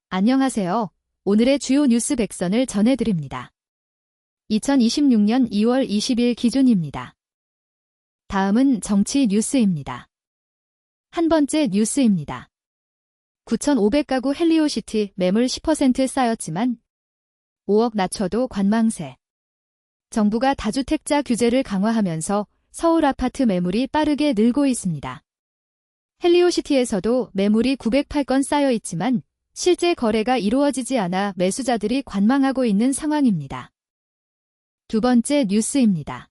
안녕하세요. 오늘의 주요 뉴스 100선을 전해드립니다. 2026년 2월 20일 기준입니다. 다음은 정치 뉴스입니다. 한 번째 뉴스입니다. 9,500가구 헬리오시티 매물 10% 쌓였지만 5억 낮춰도 관망세. 정부가 다주택자 규제를 강화하면서 서울 아파트 매물이 빠르게 늘고 있습니다. 헬리오시티에서도 매물이 908건 쌓여 있지만 실제 거래가 이루어지지 않아 매수자들이 관망하고 있는 상황입니다. 두 번째 뉴스입니다.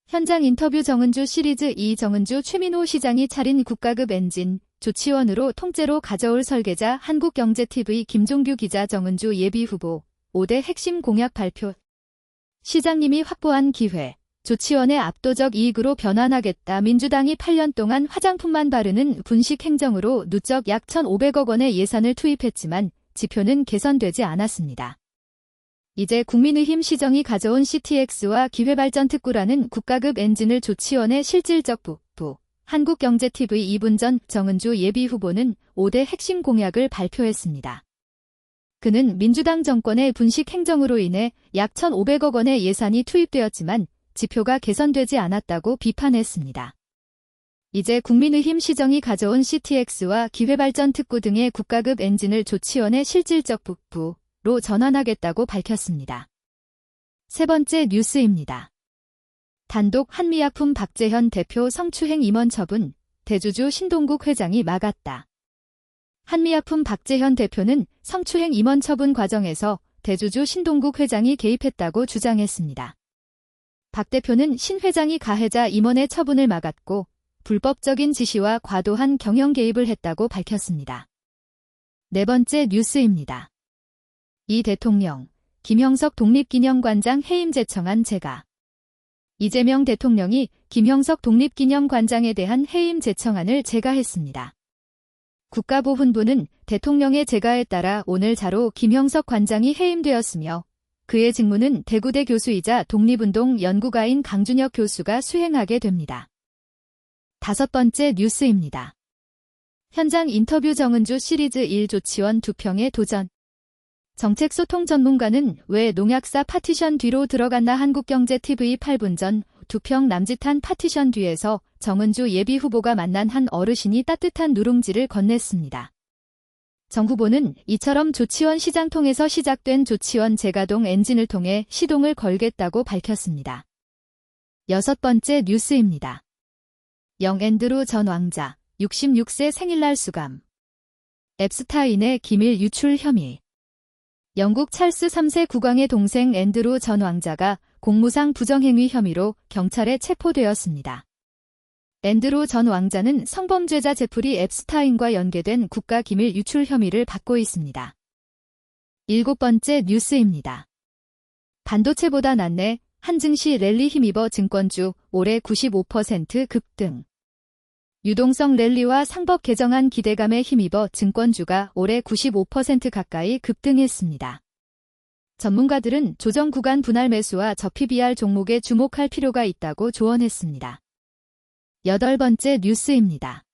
현장 인터뷰 정은주 시리즈 2 정은주 최민호 시장이 차린 국가급 엔진 조치원으로 통째로 가져올 설계자 한국경제TV 김종규 기자 정은주 예비후보 5대 핵심 공약 발표. 시장님이 확보한 기회. 조치원의 압도적 이익으로 변환하겠다. 민주당이 8년 동안 화장품만 바르는 분식 행정으로 누적 약 1,500억 원의 예산을 투입했지만 지표는 개선되지 않았습니다. 이제 국민의힘 시정이 가져온 CTX와 기회발전특구라는 국가급 엔진을 조치원의 실질적 부부. 한국경제TV 2분 전 정은주 예비후보는 5대 핵심 공약을 발표했습니다. 그는 민주당 정권의 분식 행정으로 인해 약 1,500억 원의 예산이 투입되었지만 지표가 개선되지 않았다고 비판했습니다. 이제 국민의힘 시정이 가져온 CTX와 기회발전특구 등의 국가급 엔진을 조치원의 실질적 부부로 전환하겠다고 밝혔습니다. 세 번째 뉴스입니다. 단독 한미약품 박재현 대표 성추행 임원 처분, 대주주 신동국 회장이 막았다. 한미약품 박재현 대표는 성추행 임원 처분 과정에서 대주주 신동국 회장이 개입했다고 주장했습니다. 박 대표는 신 회장이 가해자 임원의 처분을 막았고 불법적인 지시와 과도한 경영 개입을 했다고 밝혔습니다. 네 번째 뉴스입니다. 이 대통령, 김형석 독립기념관장 해임 제청안 제가. 이재명 대통령이 김형석 독립기념관장에 대한 해임 제청안을 제가했습니다. 국가보훈부는 대통령의 제가에 따라 오늘 자로 김형석 관장이 해임되었으며 그의 직무는 대구대 교수이자 독립운동 연구가인 강준혁 교수가 수행하게 됩니다. 다섯 번째 뉴스입니다. 현장 인터뷰 정은주 시리즈 1 조치원 2평에 도전. 정책소통 전문가는 왜 농약사 파티션 뒤로 들어갔나 한국경제TV 8분 전 2평 남짓한 파티션 뒤에서 정은주 예비후보가 만난 한 어르신이 따뜻한 누룽지를 건넸습니다. 정 후보는 이처럼 조치원 시장 통해서 시작된 조치원 재가동 엔진을 통해 시동을 걸겠다고 밝혔습니다. 여섯 번째 뉴스입니다. 영 앤드루 전 왕자, 66세 생일날 수감. 앱스타인의 기밀 유출 혐의. 영국 찰스 3세 국왕의 동생 앤드루 전 왕자가 공무상 부정행위 혐의로 경찰에 체포되었습니다. 앤드루 전 왕자는 성범죄자 제프리 앱스타인과 연계된 국가기밀 유출 혐의를 받고 있습니다. 일곱 번째 뉴스입니다. 반도체보다 낫네. 한증시 랠리 힘입어 증권주 올해 95% 급등. 유동성 랠리와 상법 개정안 기대감에 힘입어 증권주가 올해 95% 가까이 급등했습니다. 전문가들은 조정 구간 분할 매수와 저PBR 종목에 주목할 필요가 있다고 조언했습니다. 여덟 번째 뉴스입니다.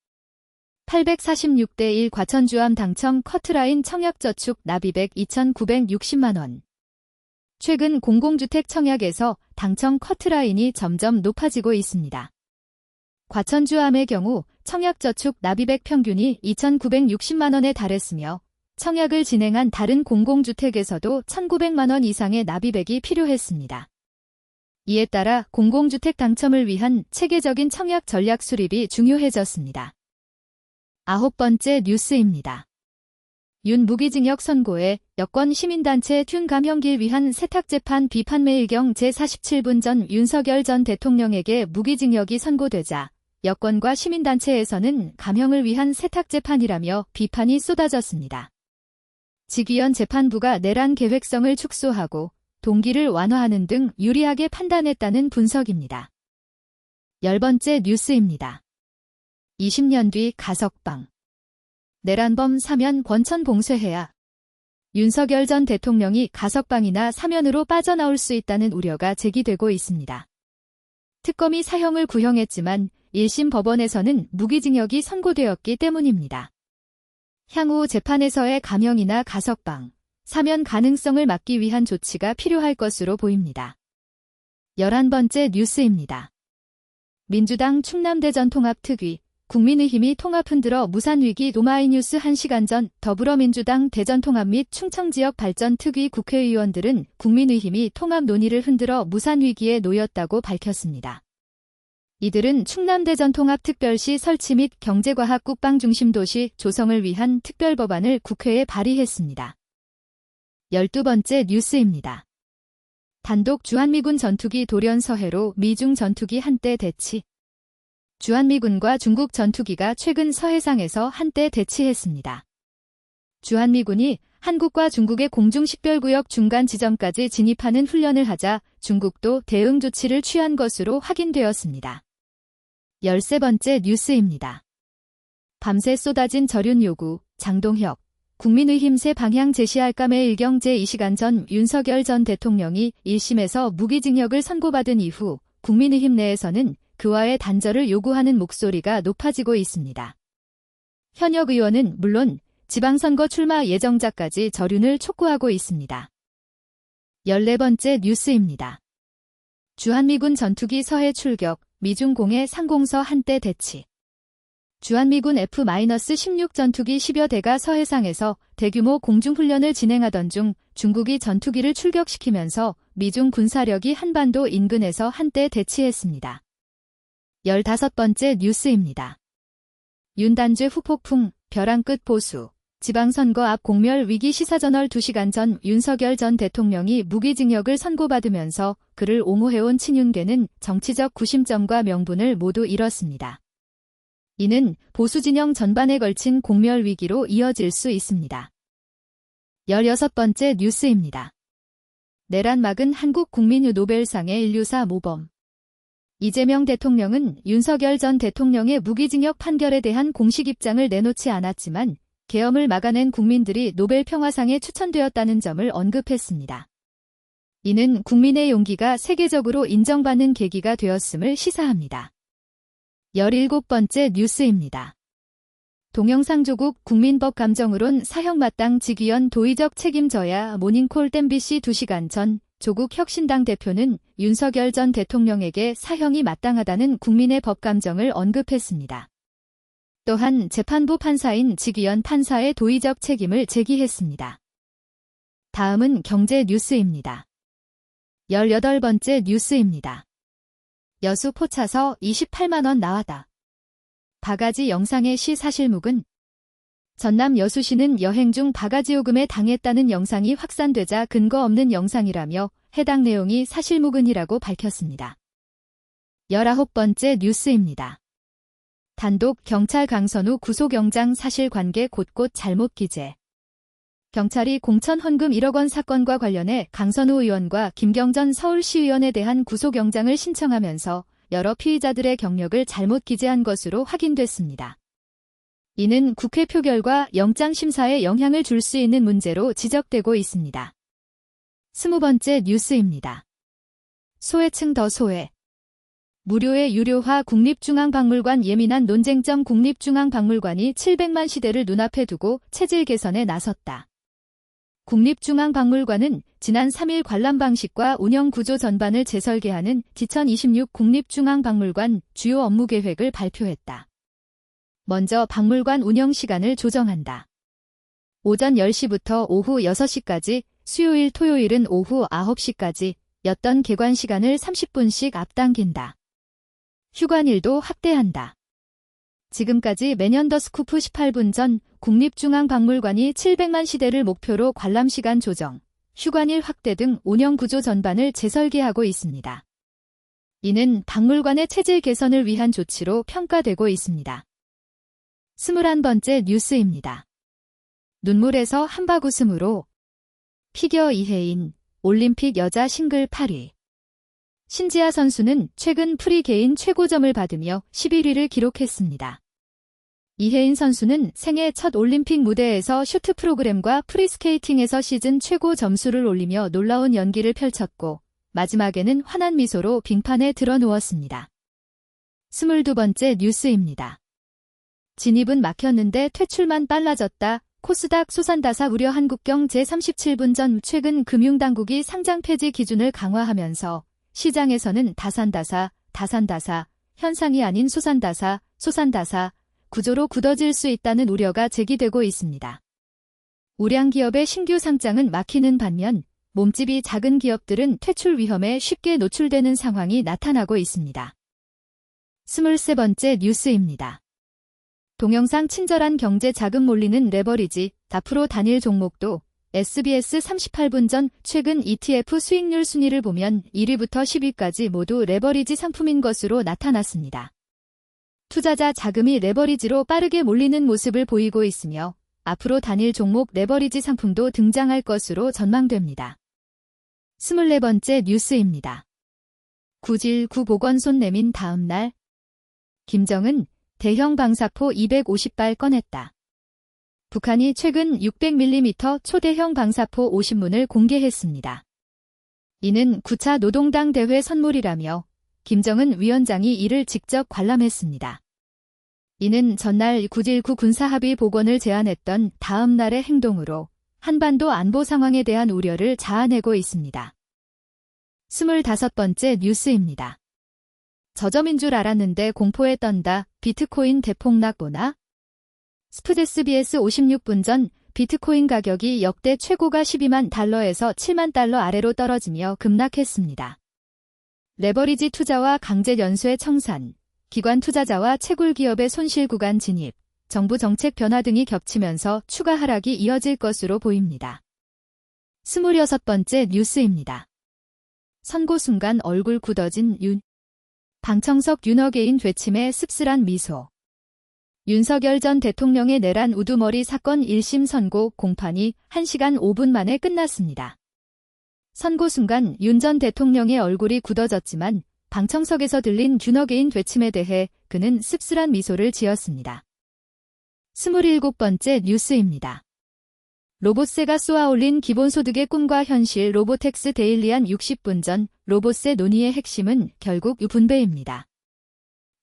846대 1 과천주암 당첨 커트라인 청약저축 납입액 2,960만원. 최근 공공주택 청약에서 당첨 커트라인이 점점 높아지고 있습니다. 과천주암의 경우 청약저축 납입액 평균이 2,960만원에 달했으며 청약을 진행한 다른 공공주택에서도 1,900만원 이상의 납입액이 필요했습니다. 이에 따라 공공주택 당첨을 위한 체계적인 청약 전략 수립이 중요해졌습니다. 아홉 번째 뉴스입니다. 윤 무기징역 선고에 여권 시민단체 튠 감형길 위한 세탁재판 비판매일경 제47분 전 윤석열 전 대통령에게 무기징역이 선고되자 여권과 시민단체에서는 감형을 위한 세탁재판이라며 비판이 쏟아졌습니다. 직위원 재판부가 내란 계획성을 축소하고 동기를 완화하는 등 유리하게 판단했다는 분석입니다. 열 번째 뉴스입니다. 20년 뒤 가석방. 내란범 사면 권천 봉쇄해야. 윤석열 전 대통령이 가석방이나 사면으로 빠져나올 수 있다는 우려가 제기되고 있습니다. 특검이 사형을 구형했지만 1심 법원에서는 무기징역이 선고되었기 때문입니다. 향후 재판에서의 감형이나 가석방, 사면 가능성을 막기 위한 조치가 필요할 것으로 보입니다. 11번째 뉴스입니다. 민주당 충남대전 통합특위, 국민의힘이 통합 흔들어 무산위기 오마이뉴스 1시간 전 더불어민주당 대전통합 및 충청지역 발전특위 국회의원들은 국민의힘이 통합 논의를 흔들어 무산위기에 놓였다고 밝혔습니다. 이들은 충남대전통합특별시 설치 및 경제과학 국방중심도시 조성을 위한 특별법안을 국회에 발의했습니다. 12번째 뉴스입니다. 단독 주한미군 전투기 돌연 서해로 미중 전투기 한때 대치. 주한미군과 중국 전투기가 최근 서해상에서 한때 대치했습니다. 주한미군이 한국과 중국의 공중식별구역 중간 지점까지 진입하는 훈련을 하자 중국도 대응 조치를 취한 것으로 확인되었습니다. 13번째 뉴스입니다. 밤새 쏟아진 절윤 요구, 장동혁. 국민의힘 새 방향 제시할까매 일경 제2시간 전 윤석열 전 대통령이 1심에서 무기징역을 선고받은 이후 국민의힘 내에서는 그와의 단절을 요구하는 목소리가 높아지고 있습니다. 현역 의원은 물론 지방선거 출마 예정자까지 절윤을 촉구하고 있습니다. 14번째 뉴스입니다. 주한미군 전투기 서해 출격, 미중 공해 상공서 한때 대치. 주한미군 F-16 전투기 10여 대가 서해상에서 대규모 공중훈련을 진행하던 중 중국이 전투기를 출격시키면서 미중 군사력이 한반도 인근에서 한때 대치했습니다. 15번째 뉴스입니다. 윤단죄 후폭풍, 벼랑 끝 보수. 지방선거 앞 공멸 위기 시사저널 2시간 전 윤석열 전 대통령이 무기징역을 선고받으면서 그를 옹호해온 친윤계는 정치적 구심점과 명분을 모두 잃었습니다. 이는 보수진영 전반에 걸친 공멸 위기로 이어질 수 있습니다. 16번째 뉴스입니다. 내란 막은 한국 국민유 노벨상의 인류사 모범. 이재명 대통령은 윤석열 전 대통령의 무기징역 판결에 대한 공식 입장을 내놓지 않았지만 계엄을 막아낸 국민들이 노벨 평화상에 추천되었다는 점을 언급했습니다. 이는 국민의 용기가 세계적으로 인정받는 계기가 되었음을 시사합니다. 17번째 뉴스입니다. 동영상 조국 국민법 감정으론 사형 마땅 직위원 도의적 책임져야 모닝콜 MBC 2시간 전 조국 혁신당 대표는 윤석열 전 대통령에게 사형이 마땅하다는 국민의 법 감정을 언급했습니다. 또한 재판부 판사인 직위원 판사의 도의적 책임을 제기했습니다. 다음은 경제 뉴스입니다. 18번째 뉴스입니다. 여수 포차서 28만원 나왔다. 바가지 영상의 시 사실묵은 전남 여수시는 여행 중 바가지 요금에 당했다는 영상이 확산되자 근거 없는 영상이라며 해당 내용이 사실무근이라고 밝혔습니다. 19번째 뉴스입니다. 단독 경찰 강선우 구속영장 사실관계 곳곳 잘못 기재. 경찰이 공천 헌금 1억 원 사건과 관련해 강선우 의원과 김경전 서울시의원에 대한 구속영장을 신청하면서 여러 피의자들의 경력을 잘못 기재한 것으로 확인됐습니다. 이는 국회 표결과 영장심사에 영향을 줄 수 있는 문제로 지적되고 있습니다. 20번째 뉴스입니다. 소외층 더 소외. 무료의 유료화 국립중앙박물관 예민한 논쟁점. 국립중앙박물관이 700만 시대를 눈앞에 두고 체질 개선에 나섰다. 국립중앙박물관은 지난 3일 관람 방식과 운영 구조 전반을 재설계하는 2026 국립중앙박물관 주요 업무 계획을 발표했다. 먼저 박물관 운영 시간을 조정한다. 오전 10시부터 오후 6시까지, 수요일 토요일은 오후 9시까지 였던 개관 시간을 30분씩 앞당긴다. 휴관일도 확대한다. 지금까지 매년 더 스쿠프 18분 전 국립중앙박물관이 700만 시대를 목표로 관람시간 조정, 휴관일 확대 등 운영 구조 전반을 재설계하고 있습니다. 이는 박물관의 체질 개선을 위한 조치로 평가되고 있습니다. 21번째 뉴스입니다. 눈물에서 한박 웃음으로 피겨 이혜인, 올림픽 여자 싱글 8위. 신지아 선수는 최근 프리 개인 최고점을 받으며 11위를 기록했습니다. 이혜인 선수는 생애 첫 올림픽 무대에서 슈트 프로그램과 프리스케이팅에서 시즌 최고 점수를 올리며 놀라운 연기를 펼쳤고 마지막에는 환한 미소로 빙판에 드러누웠습니다. 22번째 뉴스입니다. 진입은 막혔는데 퇴출만 빨라졌다. 코스닥 소산다사 우려. 한국경 제37분 전 최근 금융당국이 상장 폐지 기준을 강화하면서 시장에서는 다산다사 현상이 아닌 소산다사 구조로 굳어질 수 있다는 우려가 제기되고 있습니다. 우량 기업의 신규 상장은 막히는 반면 몸집이 작은 기업들은 퇴출 위험에 쉽게 노출되는 상황이 나타나고 있습니다. 23번째 뉴스입니다. 동영상 친절한 경제 자금 몰리는 레버리지, 앞으로 단일 종목도 SBS 38분 전 최근 ETF 수익률 순위를 보면 1위부터 10위까지 모두 레버리지 상품인 것으로 나타났습니다. 투자자 자금이 레버리지로 빠르게 몰리는 모습을 보이고 있으며 앞으로 단일 종목 레버리지 상품도 등장할 것으로 전망됩니다. 24번째 뉴스입니다. 구질구 보건손 내민 다음 날 김정은 대형 방사포 250발 꺼냈다. 북한이 최근 600mm 초대형 방사포 50문을 공개했습니다. 이는 9차 노동당 대회 선물이라며 김정은 위원장이 이를 직접 관람했습니다. 이는 전날 9.19 군사합의 복원을 제안했던 다음 날의 행동으로 한반도 안보 상황에 대한 우려를 자아내고 있습니다. 25번째 뉴스입니다. 저점인 줄 알았는데 공포에 떤다. 비트코인 대폭락 보나? 스프데스 BS 56분 전 비트코인 가격이 역대 최고가 12만 달러에서 7만 달러 아래로 떨어지며 급락했습니다. 레버리지 투자와 강제 연쇄 청산, 기관 투자자와 채굴 기업의 손실 구간 진입, 정부 정책 변화 등이 겹치면서 추가 하락이 이어질 것으로 보입니다. 26번째 뉴스입니다. 선고 순간 얼굴 굳어진 윤. 방청석 윤어게인 되침에 씁쓸한 미소. 윤석열 전 대통령의 내란 우두머리 사건 1심 선고 공판이 1시간 5분 만에 끝났습니다. 선고 순간 윤 전 대통령의 얼굴이 굳어졌지만 방청석에서 들린 윤어게인 되침에 대해 그는 씁쓸한 미소를 지었습니다. 27번째 뉴스입니다. 로봇세가 쏘아올린 기본소득의 꿈과 현실. 로보텍스 데일리한 60분 전 로봇세 논의의 핵심은 결국 분배입니다.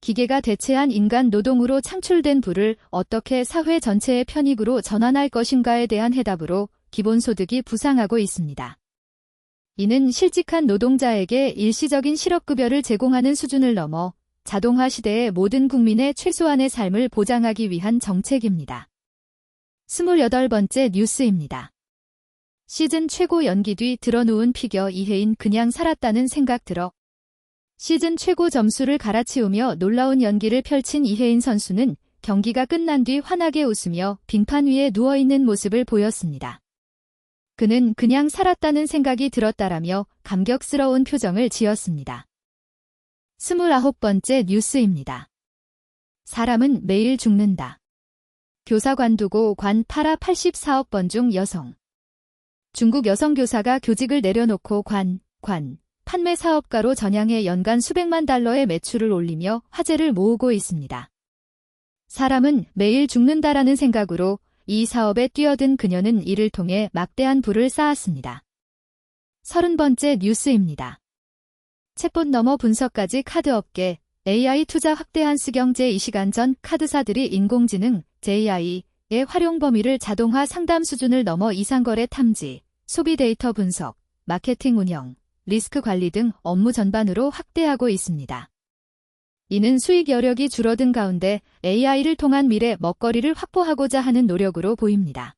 기계가 대체한 인간 노동으로 창출된 부를 어떻게 사회 전체의 편익으로 전환할 것인가에 대한 해답으로 기본소득이 부상하고 있습니다. 이는 실직한 노동자에게 일시적인 실업급여를 제공하는 수준을 넘어 자동화 시대의 모든 국민의 최소한의 삶을 보장하기 위한 정책입니다. 28번째 뉴스입니다. 시즌 최고 연기 뒤 드러누운 피겨 이혜인 그냥 살았다는 생각 들어. 시즌 최고 점수를 갈아치우며 놀라운 연기를 펼친 이혜인 선수는 경기가 끝난 뒤 환하게 웃으며 빙판 위에 누워있는 모습을 보였습니다. 그는 그냥 살았다는 생각이 들었다라며 감격스러운 표정을 지었습니다. 29번째 뉴스입니다. 사람은 매일 죽는다. 교사 관두고 관 팔아 84억 번 중 여성. 중국 여성 교사가 교직을 내려놓고 판매 사업가로 전향해 연간 수백만 달러의 매출을 올리며 화제를 모으고 있습니다. 사람은 매일 죽는다라는 생각으로 이 사업에 뛰어든 그녀는 이를 통해 막대한 부를 쌓았습니다. 30번째 뉴스입니다. 챗봇 넘어 분석까지 카드업계 AI 투자 확대. 한스경 제2시간 전 카드사들이 인공지능 JI의 활용 범위를 자동화 상담 수준을 넘어 이상거래 탐지, 소비 데이터 분석, 마케팅 운영, 리스크 관리 등 업무 전반으로 확대하고 있습니다. 이는 수익 여력이 줄어든 가운데 AI를 통한 미래 먹거리를 확보하고자 하는 노력으로 보입니다.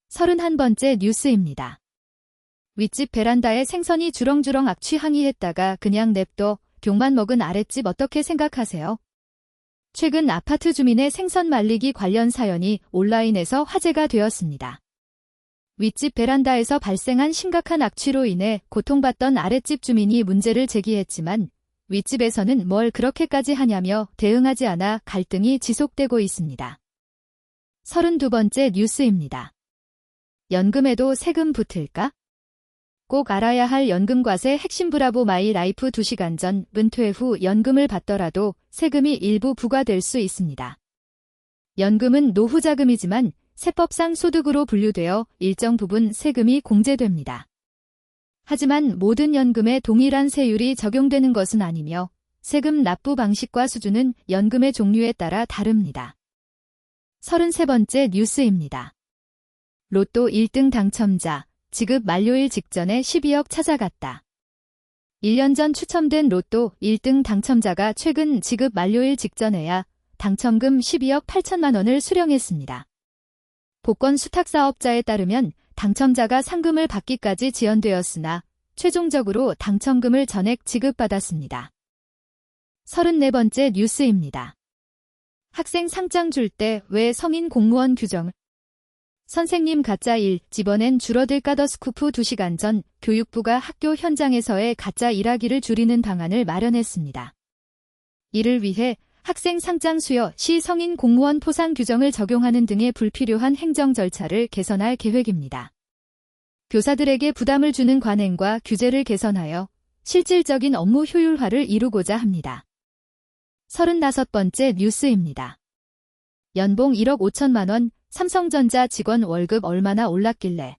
31번째 뉴스입니다. 윗집 베란다에 생선이 주렁주렁 악취 항의했다가 그냥 냅둬 욕만 먹은 아랫집 어떻게 생각하세요? 최근 아파트 주민의 생선 말리기 관련 사연이 온라인에서 화제가 되었습니다. 윗집 베란다에서 발생한 심각한 악취로 인해 고통받던 아랫집 주민이 문제를 제기했지만 윗집에서는 뭘 그렇게까지 하냐며 대응하지 않아 갈등이 지속되고 있습니다. 32번째 뉴스입니다. 연금에도 세금 붙을까? 꼭 알아야 할 연금과세 핵심. 브라보 마이 라이프 2시간 전 은퇴 후 연금을 받더라도 세금이 일부 부과될 수 있습니다. 연금은 노후자금이지만 세법상 소득으로 분류되어 일정 부분 세금이 공제됩니다. 하지만 모든 연금에 동일한 세율이 적용되는 것은 아니며 세금 납부 방식과 수준은 연금의 종류에 따라 다릅니다. 33번째 뉴스입니다. 로또 1등 당첨자, 지급 만료일 직전에 12억 찾아갔다. 1년 전 추첨된 로또 1등 당첨자가 최근 지급 만료일 직전에야 당첨금 12억 8천만 원을 수령했습니다. 복권 수탁사업자에 따르면 당첨자가 상금을 받기까지 지연되었으나 최종적으로 당첨금을 전액 지급받았습니다. 34번째 뉴스입니다. 학생 상장 줄 때 왜 성인 공무원 규정을? 선생님 가짜 일, 집어낸 줄어들까? 스쿠프 2시간 전 교육부가 학교 현장에서의 가짜 일하기를 줄이는 방안을 마련했습니다. 이를 위해 학생 상장 수여 시 성인 공무원 포상 규정을 적용하는 등의 불필요한 행정 절차를 개선할 계획입니다. 교사들에게 부담을 주는 관행과 규제를 개선하여 실질적인 업무 효율화를 이루고자 합니다. 35번째 뉴스입니다. 연봉 1억 5천만 원, 삼성전자 직원 월급 얼마나 올랐길래?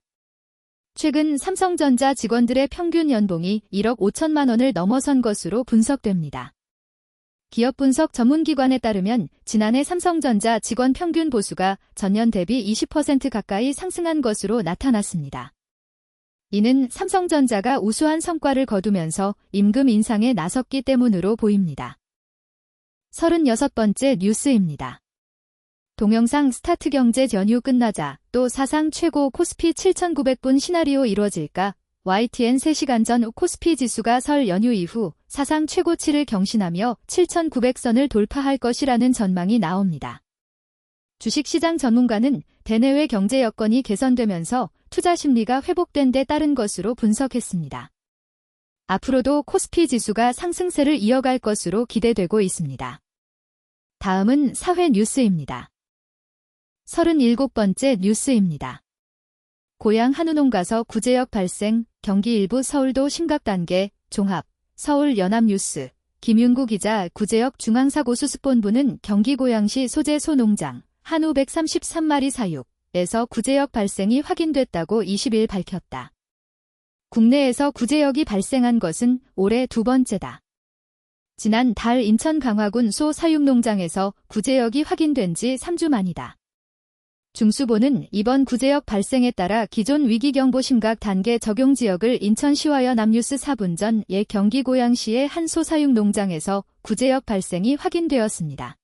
최근 삼성전자 직원들의 평균 연봉이 1억 5천만 원을 넘어선 것으로 분석됩니다. 기업 분석 전문기관에 따르면 지난해 삼성전자 직원 평균 보수가 전년 대비 20% 가까이 상승한 것으로 나타났습니다. 이는 삼성전자가 우수한 성과를 거두면서 임금 인상에 나섰기 때문으로 보입니다. 36번째 뉴스입니다. 동영상 스타트경제 연휴 끝나자 또 사상 최고 코스피 7,900분 시나리오 이루어질까? YTN 3시간 전 코스피 지수가 설 연휴 이후 사상 최고치를 경신하며 7,900선을 돌파할 것이라는 전망이 나옵니다. 주식시장 전문가는 대내외 경제 여건이 개선되면서 투자 심리가 회복된 데 따른 것으로 분석했습니다. 앞으로도 코스피 지수가 상승세를 이어갈 것으로 기대되고 있습니다. 다음은 사회 뉴스입니다. 37번째 뉴스입니다. 고향 한우농가서 구제역 발생, 경기 일부 서울도 심각 단계, 종합, 서울 연합뉴스, 김윤구 기자. 구제역 중앙사고수습본부는 경기 고양시 소재 소농장, 한우 133마리 사육에서 구제역 발생이 확인됐다고 20일 밝혔다. 국내에서 구제역이 발생한 것은 올해 두 번째다. 지난 달 인천 강화군 소 사육농장에서 구제역이 확인된 지 3주 만이다. 중수본은 이번 구제역 발생에 따라 기존 위기경보 심각 단계 적용 지역을 인천시와 연합뉴스 4분 전 예 경기 고양시의 한 소 사육농장에서 구제역 발생이 확인되었습니다.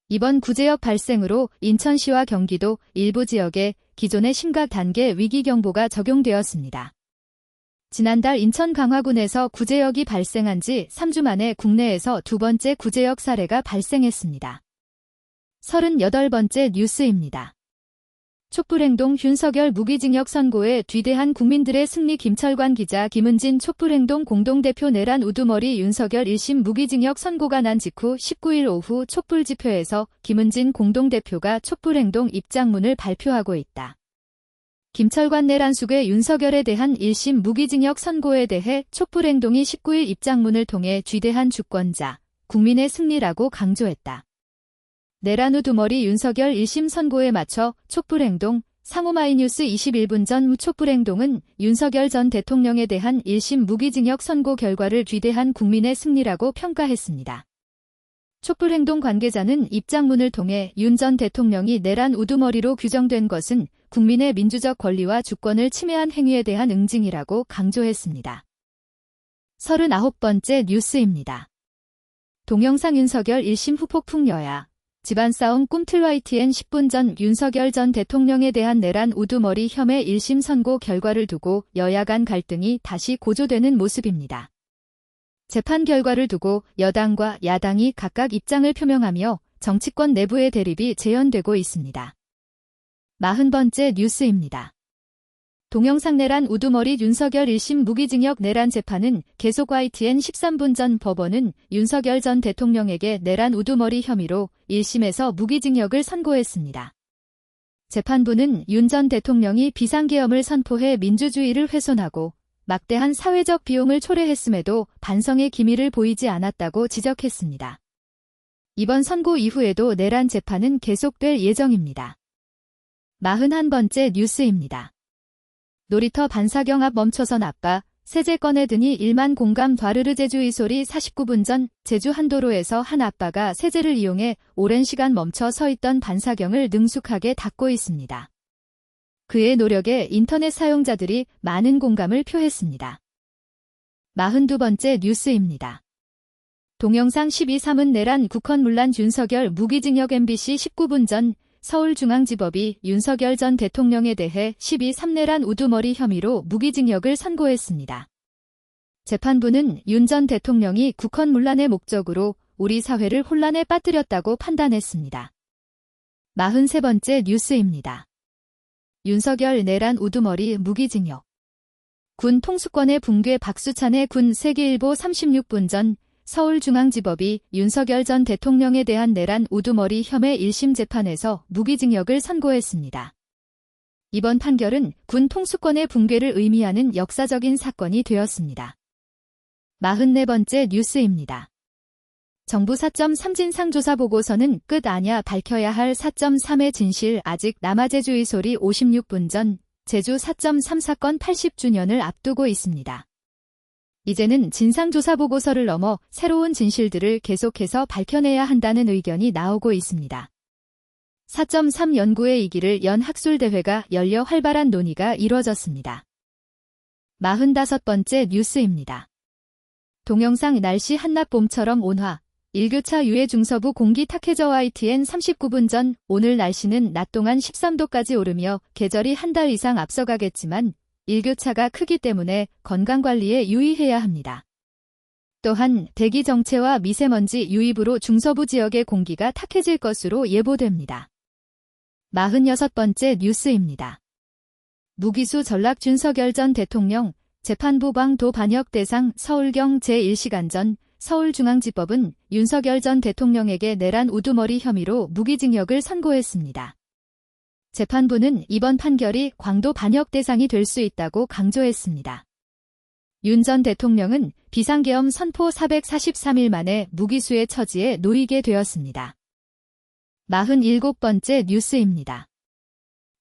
이번 구제역 발생으로 인천시와 경기도 일부 지역에 기존의 심각 단계 위기경보가 적용되었습니다. 지난달 인천 강화군에서 구제역이 발생한 지 3주 만에 국내에서 두 번째 구제역 사례가 발생했습니다. 38번째 뉴스입니다. 촛불행동 윤석열 무기징역 선고에 뒤대한 국민들의 승리. 김철관 기자. 김은진 촛불행동 공동대표 내란 우두머리 윤석열 1심 무기징역 선고가 난 직후 19일 오후 촛불집회에서 김은진 공동대표가 촛불행동 입장문을 발표하고 있다. 김철관 내란수괴 윤석열에 대한 1심 무기징역 선고에 대해 촛불행동이 19일 입장문을 통해 뒤대한 주권자, 국민의 승리라고 강조했다. 내란 우두머리 윤석열 1심 선고에 맞춰 촛불행동, 상호마이뉴스 21분 전 촛불행동은 윤석열 전 대통령에 대한 1심 무기징역 선고 결과를 뒤대한 국민의 승리라고 평가했습니다. 촛불행동 관계자는 입장문을 통해 윤 전 대통령이 내란 우두머리로 규정된 것은 국민의 민주적 권리와 주권을 침해한 행위에 대한 응징이라고 강조했습니다. 39번째 뉴스입니다. 동영상 윤석열 1심 후 폭풍 여야. 집안싸움 꿈틀. YTN 10분 전 윤석열 전 대통령에 대한 내란 우두머리 혐의 1심 선고 결과를 두고 여야 간 갈등이 다시 고조되는 모습입니다. 재판 결과를 두고 여당과 야당이 각각 입장을 표명하며 정치권 내부의 대립이 재현되고 있습니다. 40번째 뉴스입니다. 동영상 내란 우두머리 윤석열 1심 무기징역 내란 재판은 계속. YTN 13분 전 법원은 윤석열 전 대통령에게 내란 우두머리 혐의로 1심에서 무기징역을 선고했습니다. 재판부는 윤 전 대통령이 비상계엄을 선포해 민주주의를 훼손하고 막대한 사회적 비용을 초래했음에도 반성의 기미를 보이지 않았다고 지적했습니다. 이번 선고 이후에도 내란 재판은 계속될 예정입니다. 41번째 뉴스입니다. 놀이터 반사경 앞 멈춰선 아빠, 세제 꺼내드니 1만 공감 좌르르 제주 이소리 49분 전 제주 한도로에서 한 아빠가 세제를 이용해 오랜 시간 멈춰 서 있던 반사경을 능숙하게 닫고 있습니다. 그의 노력에 인터넷 사용자들이 많은 공감을 표했습니다. 42번째 뉴스입니다. 동영상 12.3은 내란 국헌문란 윤석열 무기징역 MBC 19분 전 서울중앙지법이 윤석열 전 대통령에 대해 12.3 내란 우두머리 혐의로 무기징역을 선고했습니다. 재판부는 윤 전 대통령이 국헌문란의 목적으로 우리 사회를 혼란에 빠뜨렸다고 판단했습니다. 43번째 뉴스입니다. 윤석열 내란 우두머리 무기징역. 군 통수권의 붕괴 박수찬의 군 세계일보 36분 전 서울중앙지법이 윤석열 전 대통령에 대한 내란 우두머리 혐의 1심 재판에서 무기징역을 선고했습니다. 이번 판결은 군 통수권의 붕괴를 의미하는 역사적인 사건이 되었습니다. 44번째 뉴스입니다. 정부 4.3 진상조사보고서는 끝 아냐 밝혀야 할 4.3의 진실 아직 남아제주의 소리 56분 전 제주 4.3 사건 80주년을 앞두고 있습니다. 이제는 진상조사보고서를 넘어 새로운 진실들을 계속해서 밝혀내야 한다는 의견이 나오고 있습니다. 4.3 연구의 이기를 연 학술대회가 열려 활발한 논의가 이뤄졌습니다. 45번째 뉴스입니다. 동영상 날씨 한낮 봄처럼 온화. 1교차 유해 중서부 공기 탁해져 YTN 39분 전 오늘 날씨는 낮 동안 13도까지 오르며 계절이 한 달 이상 앞서가겠지만 일교차가 크기 때문에 건강관리에 유의해야 합니다. 또한 대기 정체와 미세먼지 유입으로 중서부 지역의 공기가 탁해질 것으로 예보됩니다. 46번째 뉴스입니다. 무기수 전락 윤석열 전 대통령 재판부 방도 반역 대상 서울경 제1시간 전 서울중앙지법은 윤석열 전 대통령에게 내란 우두머리 혐의로 무기징역을 선고했습니다. 재판부는 이번 판결이 광도 반역 대상이 될 수 있다고 강조했습니다. 윤 전 대통령은 비상계엄 선포 443일 만에 무기수의 처지에 놓이게 되었습니다. 47번째 뉴스입니다.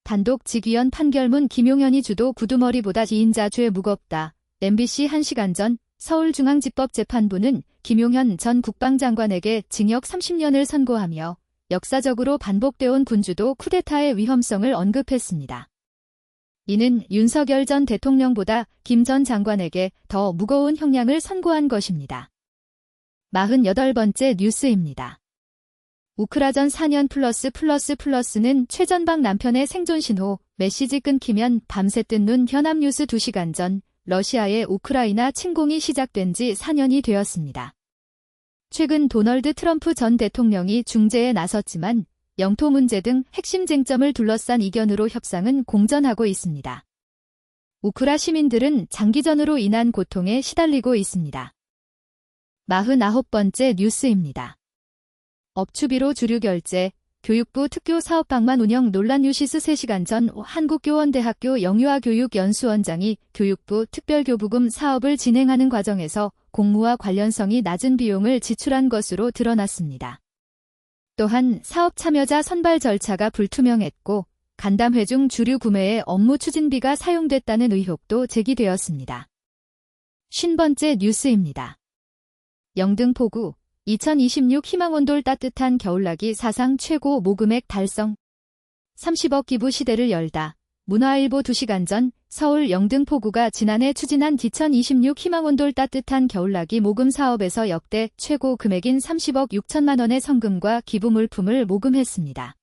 단독 직위원 판결문 김용현이 주도 구두머리보다 지인자 죄 무겁다. MBC 1시간 전 서울중앙지법 재판부는 김용현 전 국방장관에게 징역 30년을 선고하며 역사적으로 반복되어온 군주도 쿠데타의 위험성을 언급했습니다. 이는 윤석열 전 대통령보다 김 전 장관에게 더 무거운 형량을 선고한 것입니다. 48번째 뉴스입니다. 우크라전 4년 플러스는 최전방 남편의 생존 신호, 메시지 끊기면 밤새 뜬 눈 현암뉴스 2시간 전 러시아의 우크라이나 침공이 시작된 지 4년이 되었습니다. 최근 도널드 트럼프 전 대통령이 중재에 나섰지만 영토 문제 등 핵심 쟁점을 둘러싼 이견으로 협상은 공전하고 있습니다. 우크라 시민들은 장기전으로 인한 고통에 시달리고 있습니다. 49번째 뉴스입니다. 업추비로 주류 결제, 교육부 특교 사업방만 운영 논란 뉴시스 3시간 전 한국교원대학교 영유아교육연수원장이 교육부 특별교부금 사업을 진행하는 과정에서 공무와 관련성이 낮은 비용을 지출한 것으로 드러났습니다. 또한 사업 참여자 선발 절차가 불투명했고 간담회 중 주류 구매에 업무 추진비가 사용됐다는 의혹도 제기되었습니다. 50번째 뉴스입니다. 영등포구 2026 희망온돌 따뜻한 겨울나기 사상 최고 모금액 달성. 30억 기부 시대를 열다. 문화일보 2시간 전 서울 영등포구가 지난해 추진한 2026 희망온돌 따뜻한 겨울나기 모금 사업에서 역대 최고 금액인 30억 6천만 원의 성금과 기부 물품을 모금했습니다.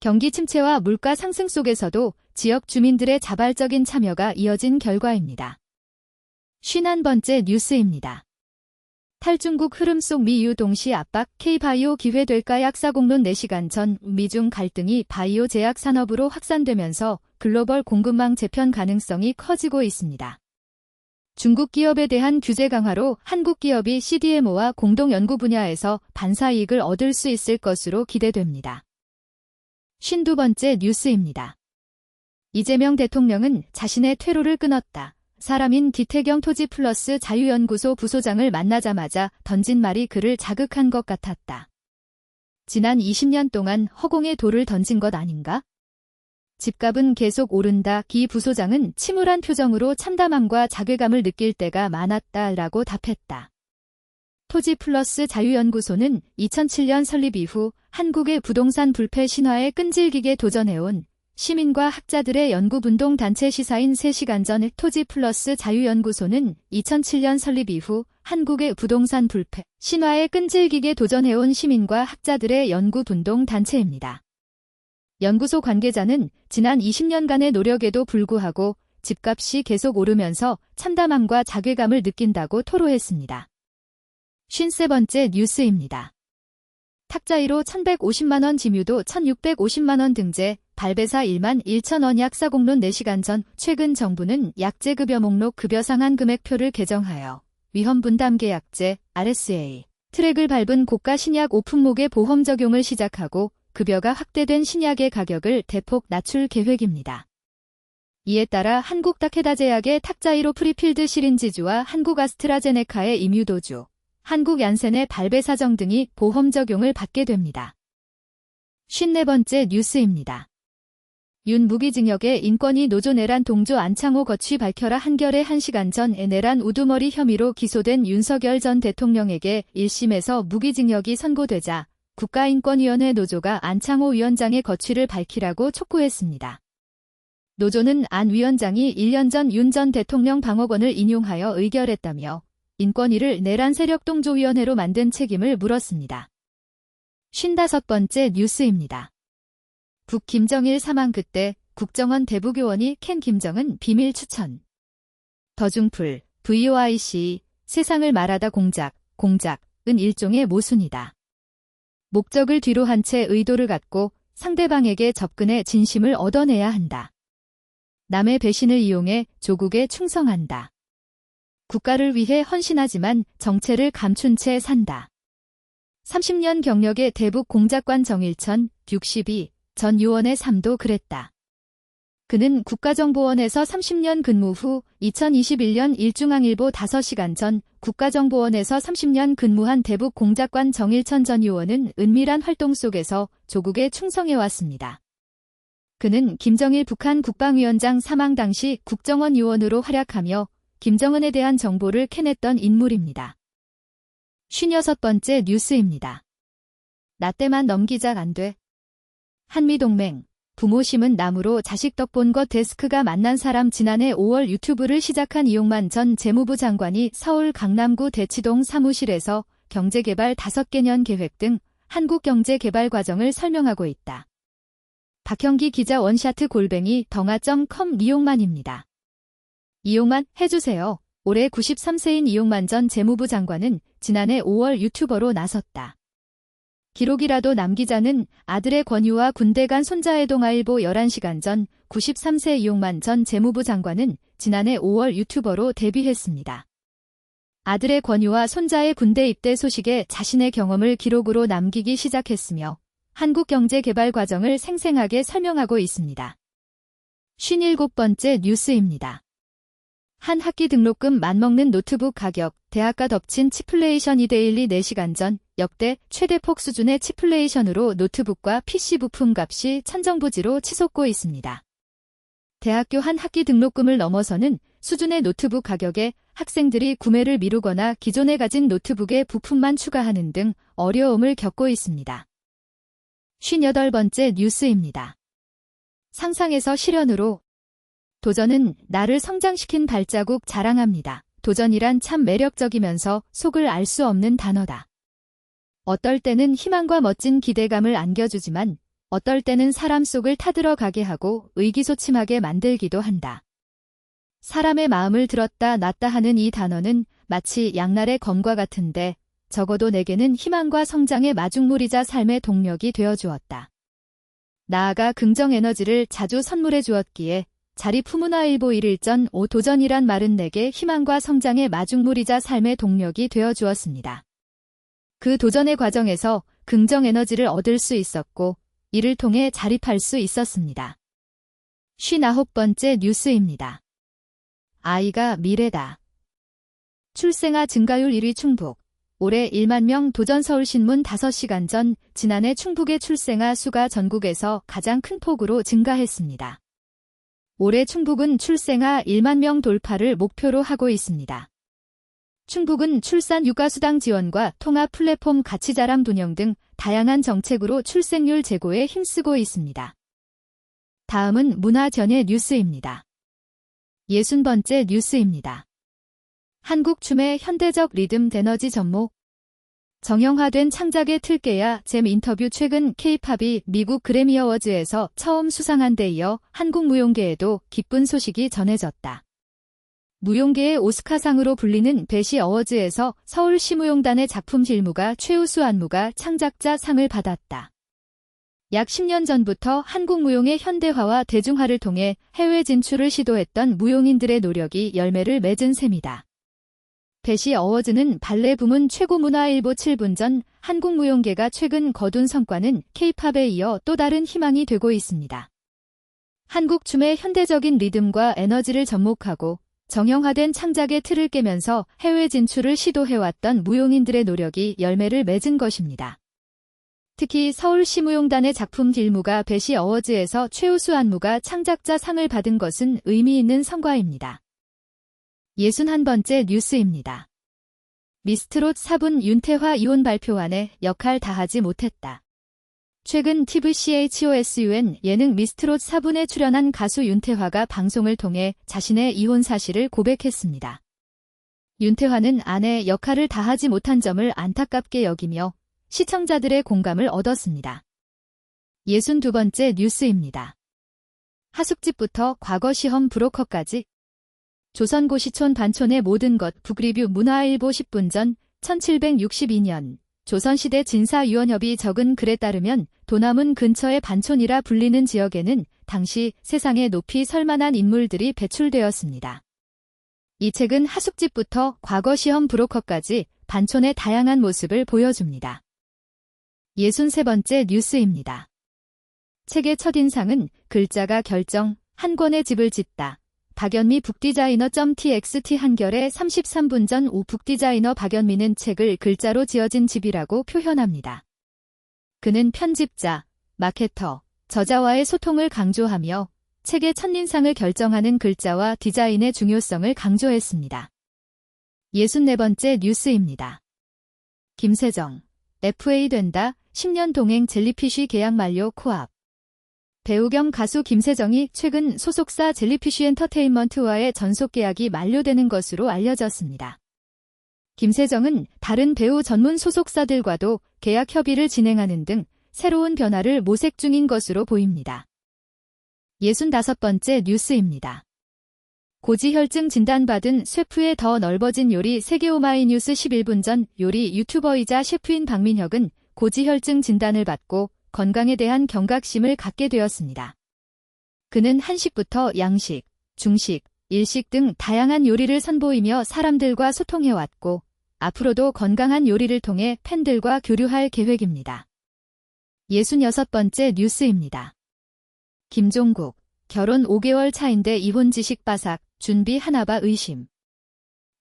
경기 침체와 물가 상승 속에서도 지역 주민들의 자발적인 참여가 이어진 결과입니다. 51번째 뉴스입니다. 탈중국 흐름 속 미유 동시 압박 K바이오 기회될까 약사공론 4시간 전 미중 갈등이 바이오 제약 산업으로 확산되면서 글로벌 공급망 재편 가능성이 커지고 있습니다. 중국 기업에 대한 규제 강화로 한국 기업이 CDMO와 공동 연구 분야에서 반사이익을 얻을 수 있을 것으로 기대됩니다. 52번째 뉴스입니다. 이재명 대통령은 자신의 퇴로를 끊었다. 사람인 디태경 토지플러스 자유연구소 부소장을 만나자마자 던진 말이 그를 자극한 것 같았다. 지난 20년 동안 허공에 돌을 던진 것 아닌가? 집값은 계속 오른다. 기 부소장은 침울한 표정으로 참담함과 자괴감을 느낄 때가 많았다라고 답했다. 토지플러스 자유연구소는 2007년 설립 이후 한국의 부동산 불패 신화에 끈질기게 도전해온 시민과 학자들의 연구분동 단체 시사인 3시간 전 토지플러스 자유연구소는 2007년 설립 이후 한국의 부동산 불패 신화에 끈질기게 도전해온 시민과 학자들의 연구분동 단체입니다. 연구소 관계자는 지난 20년간의 노력에도 불구하고 집값이 계속 오르면서 참담함과 자괴감을 느낀다고 토로했습니다. 53번째 뉴스입니다. 탁자 1호 1150만원 지뮤도 1650만원 등재, 발배사 1만 1천원 약사공론 4시간 전 최근 정부는 약제급여 목록 급여 상한 금액표를 개정하여 위험분담계약제, RSA, 트랙을 밟은 고가 신약 오품목의 보험 적용을 시작하고 급여가 확대된 신약의 가격을 대폭 낮출 계획입니다. 이에 따라 한국 타케다 제약의 탁자 1호 프리필드 시린지주와 한국 아스트라제네카의 임유도주, 한국 얀센의 발배사정 등이 보험 적용을 받게 됩니다. 54번째 뉴스입니다. 윤 무기징역의 인권위 노조 내란 동조 안창호 거취 밝혀라 한겨레 1시간 전 내란 우두머리 혐의로 기소된 윤석열 전 대통령에게 1심에서 무기징역이 선고되자 국가인권위원회 노조가 안창호 위원장의 거취를 밝히라고 촉구했습니다. 노조는 안 위원장이 1년 전 윤 전 대통령 방어권을 인용하여 의결했다며 인권위를 내란 세력 동조위원회로 만든 책임을 물었습니다. 55번째 뉴스입니다. 북 김정일 사망 그때 국정원 대북요원이 캔 김정은 비밀 추천. 더중풀, VOIC, 세상을 말하다 공작은 일종의 모순이다. 목적을 뒤로 한 채 의도를 갖고 상대방에게 접근해 진심을 얻어내야 한다. 남의 배신을 이용해 조국에 충성한다. 국가를 위해 헌신하지만 정체를 감춘 채 산다. 30년 경력의 대북 공작관 정일천, 62, 전 요원의 삶도 그랬다. 그는 국가정보원에서 30년 근무 후 2021년 일중앙일보 5시간 전 국가정보원에서 30년 근무한 대북 공작관 정일천 전 요원은 은밀한 활동 속에서 조국에 충성해왔습니다. 그는 김정일 북한 국방위원장 사망 당시 국정원 요원으로 활약하며 김정은에 대한 정보를 캐냈던 인물입니다. 56번째 뉴스입니다. 나 때만 넘기작 안 돼. 한미동맹, 부모 심은 나무로 자식 덕 본 것 데스크가 만난 사람 지난해 5월 유튜브를 시작한 이용만 전 재무부 장관이 서울 강남구 대치동 사무실에서 경제개발 5개년 계획 등 한국 경제개발 과정을 설명하고 있다. 박형기 기자 원샤트 /덩아.com 이용만입니다. 이용만 해주세요. 올해 93세인 이용만 전 재무부 장관은 지난해 5월 유튜버로 나섰다. 기록이라도 남기자는 아들의 권유와 군대 간 손자의 동아일보 11시간 전 93세 이용만 전 재무부 장관은 지난해 5월 유튜버로 데뷔했습니다. 아들의 권유와 손자의 군대 입대 소식에 자신의 경험을 기록으로 남기기 시작했으며 한국 경제개발 과정을 생생하게 설명하고 있습니다. 57번째 뉴스입니다. 한 학기 등록금 맞먹는 노트북 가격, 대학가 덮친 치플레이션 이데일리 4시간 전 역대 최대폭 수준의 치플레이션으로 노트북과 PC 부품 값이 천정부지로 치솟고 있습니다. 대학교 한 학기 등록금을 넘어서는 수준의 노트북 가격에 학생들이 구매를 미루거나 기존에 가진 노트북에 부품만 추가하는 등 어려움을 겪고 있습니다. 58번째 뉴스입니다. 상상에서 실현으로 도전은 나를 성장시킨 발자국 자랑합니다. 도전이란 참 매력적이면서 속을 알 수 없는 단어다. 어떨 때는 희망과 멋진 기대감을 안겨주지만 어떨 때는 사람 속을 타들어가게 하고 의기소침하게 만들기도 한다. 사람의 마음을 들었다 놨다 하는 이 단어는 마치 양날의 검과 같은데 적어도 내게는 희망과 성장의 마중물이자 삶의 동력이 되어주었다. 나아가 긍정 에너지를 자주 선물해 주었기에 자리푸문화일보 1일 전 도전이란 말은 내게 희망과 성장의 마중물이자 삶의 동력이 되어주었습니다. 그 도전의 과정에서 긍정 에너지를 얻을 수 있었고 이를 통해 자립할 수 있었습니다. 59번째 뉴스입니다. 아이가 미래다. 출생아 증가율 1위 충북. 올해 1만 명 도전 서울신문 5시간 전 지난해 충북의 출생아 수가 전국에서 가장 큰 폭으로 증가했습니다. 올해 충북은 출생아 1만 명 돌파를 목표로 하고 있습니다. 충북은 출산 육아수당 지원과 통합 플랫폼 가치자랑 분영 등 다양한 정책으로 출생률 제고에 힘쓰고 있습니다. 다음은 문화전예 뉴스입니다. 60번째 뉴스입니다. 한국 춤의 현대적 리듬 에너지 접목. 정형화된 창작의 틀깨야 잼 인터뷰. 최근 K-팝이 미국 그래미 어워즈에서 처음 수상한 데 이어 한국 무용계에도 기쁜 소식이 전해졌다. 무용계의 오스카상으로 불리는 배시 어워즈에서 서울시무용단의 작품 질무가 최우수 안무가 창작자 상을 받았다. 약 10년 전부터 한국 무용의 현대화와 대중화를 통해 해외 진출을 시도했던 무용인들의 노력이 열매를 맺은 셈이다. 배시 어워즈는 발레 부문 최고 문화일보 7분 전 한국 무용계가 최근 거둔 성과는 K-팝에 이어 또 다른 희망이 되고 있습니다. 한국 춤의 현대적인 리듬과 에너지를 접목하고 정형화된 창작의 틀을 깨면서 해외 진출을 시도해왔던 무용인들의 노력이 열매를 맺은 것입니다. 특히 서울시무용단의 작품 딜무가 배시 어워즈에서 최우수 안무가 창작자 상을 받은 것은 의미 있는 성과입니다. 61번째 뉴스입니다. 미스트롯 4분 윤태화 이혼 발표안에 역할 다하지 못했다. 최근 TVCHOSUN 예능 미스트롯 4분에 출연한 가수 윤태화가 방송을 통해 자신의 이혼 사실을 고백했습니다. 윤태화는 아내 역할을 다하지 못한 점을 안타깝게 여기며 시청자들의 공감을 얻었습니다. 62번째 뉴스입니다. 하숙집부터 과거 시험 브로커까지 조선고시촌 반촌의 모든 것 북리뷰 문화일보 10분 전 1762년 조선시대 진사유언협이 적은 글에 따르면 도남은 근처의 반촌이라 불리는 지역에는 당시 세상에 높이 설만한 인물들이 배출되었습니다. 이 책은 하숙집부터 과거 시험 브로커까지 반촌의 다양한 모습을 보여줍니다. 63번째 뉴스입니다. 책의 첫인상은 글자가 결정, 한 권의 집을 짓다. 박연미 북디자이너.txt 한결에 33분 전 오 북디자이너 박연미는 책을 글자로 지어진 집이라고 표현합니다. 그는 편집자, 마케터, 저자와의 소통을 강조하며 책의 첫인상을 결정하는 글자와 디자인의 중요성을 강조했습니다. 64번째 뉴스입니다. 김세정, FA 된다, 10년 동행 젤리피쉬 계약 만료 코앞. 배우 겸 가수 김세정이 최근 소속사 젤리피쉬 엔터테인먼트와의 전속 계약이 만료되는 것으로 알려졌습니다. 김세정은 다른 배우 전문 소속사들과도 계약 협의를 진행하는 등 새로운 변화를 모색 중인 것으로 보입니다. 65번째 뉴스입니다. 고지혈증 진단받은 셰프의 더 넓어진 요리 세계 오마이뉴스 11분 전 요리 유튜버이자 셰프인 박민혁은 고지혈증 진단을 받고 건강에 대한 경각심을 갖게 되었습니다. 그는 한식부터 양식, 중식, 일식 등 다양한 요리를 선보이며 사람들과 소통해왔고 앞으로도 건강한 요리를 통해 팬들과 교류할 계획입니다. 66번째 뉴스입니다. 김종국, 결혼 5개월 차인데 이혼 지식 바삭, 준비 하나봐 의심.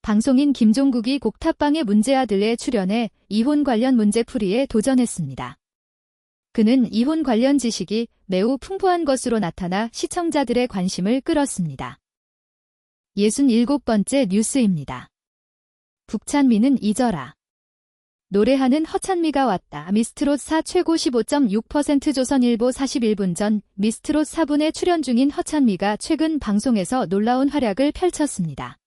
방송인 김종국이 곡탑방의 문제아들에 출연해 이혼 관련 문제풀이에 도전했습니다. 그는 이혼 관련 지식이 매우 풍부한 것으로 나타나 시청자들의 관심을 끌었습니다. 67번째 뉴스입니다. 북찬미는 잊어라. 노래하는 허찬미가 왔다. 미스트롯 4 최고 15.6% 조선일보 41분 전 미스트롯 4분에 출연 중인 허찬미가 최근 방송에서 놀라운 활약을 펼쳤습니다.